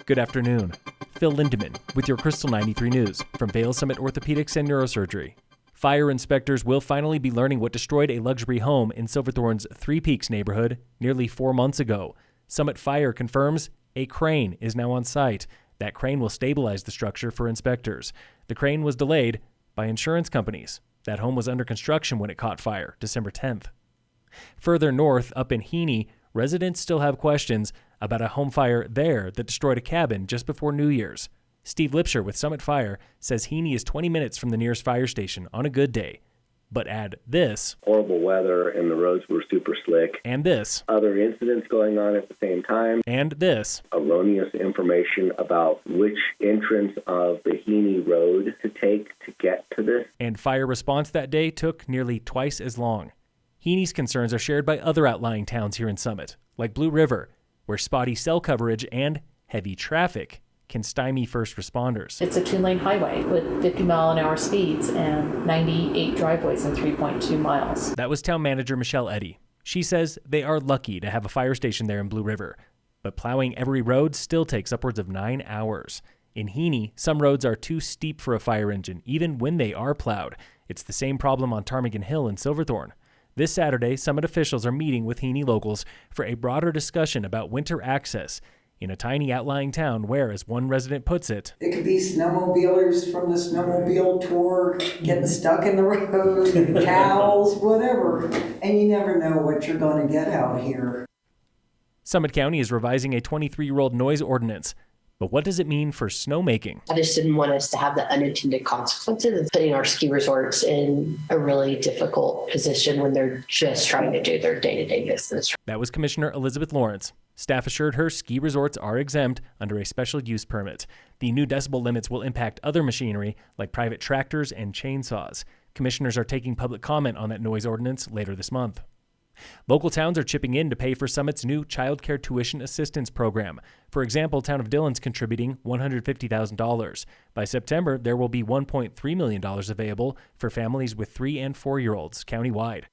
Good afternoon. Phil Lindemann with your Krystal 93 News from Vail Summit Orthopedics and Neurosurgery. Fire inspectors will finally be learning what destroyed a luxury home in Silverthorne's Three Peaks neighborhood nearly 4 months ago. Summit Fire confirms a crane is now on site. That crane will stabilize the structure for inspectors. The crane was delayed by insurance companies. That home was under construction when it caught fire, December 10th. Further north, up in Heeney, residents still have questions about a home fire there that destroyed a cabin just before New Year's. Steve Lipsher with Summit Fire says Heeney is 20 minutes from the nearest fire station on a good day. But add this. Horrible weather and the roads were super slick. And this. Other incidents going on at the same time. And this. Erroneous information about which entrance of the Heeney Road to take to get to this. And fire response that day took nearly twice as long. Heeney's concerns are shared by other outlying towns here in Summit, like Blue River, where spotty cell coverage and heavy traffic can stymie first responders. It's a 2-lane highway with 50-mile-an-hour speeds and 98 driveways in 3.2 miles. That was town manager Michelle Eddy. She says they are lucky to have a fire station there in Blue River, but plowing every road still takes upwards of 9 hours. In Heeney, some roads are too steep for a fire engine, even when they are plowed. It's the same problem on Ptarmigan Hill in Silverthorne. This Saturday, Summit officials are meeting with Heeney locals for a broader discussion about winter access in a tiny outlying town where, as one resident puts it, it could be snowmobilers from the snowmobile tour getting stuck in the road, cows, whatever. And you never know what you're going to get out here. Summit County is revising a 23-year-old noise ordinance. But what does it mean for snowmaking? I just didn't want us to have the unintended consequences of putting our ski resorts in a really difficult position when they're just trying to do their day-to-day business. That was Commissioner Elizabeth Lawrence. Staff assured her ski resorts are exempt under a special use permit. The new decibel limits will impact other machinery like private tractors and chainsaws. Commissioners are taking public comment on that noise ordinance later this month. Local towns are chipping in to pay for Summit's new childcare tuition assistance program. For example, town of Dillon's contributing $150,000. By September, there will be $1.3 million available for families with 3- and 4-year-olds countywide.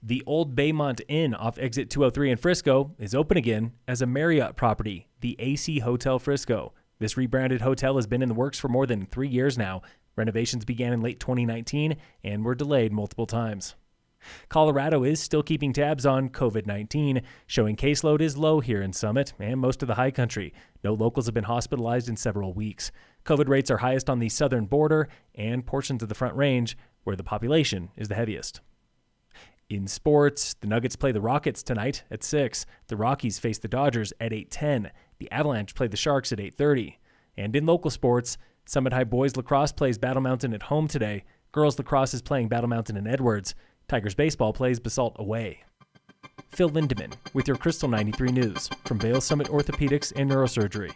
The Old Baymont Inn off Exit 203 in Frisco is open again as a Marriott property, the AC Hotel Frisco. This rebranded hotel has been in the works for more than 3 years now. Renovations began in late 2019 and were delayed multiple times. Colorado is still keeping tabs on COVID-19, showing caseload is low here in Summit and most of the high country. No locals have been hospitalized in several weeks. COVID rates are highest on the southern border and portions of the Front Range, where the population is the heaviest. In sports, the Nuggets play the Rockets tonight at 6. The Rockies face the Dodgers at 8:10. The Avalanche play the Sharks at 8:30. And in local sports, Summit High boys lacrosse plays Battle Mountain at home today. Girls lacrosse is playing Battle Mountain in Edwards. Tigers baseball plays Basalt away. Phil Lindemann with your Krystal 93 News from Vail Summit Orthopedics and Neurosurgery.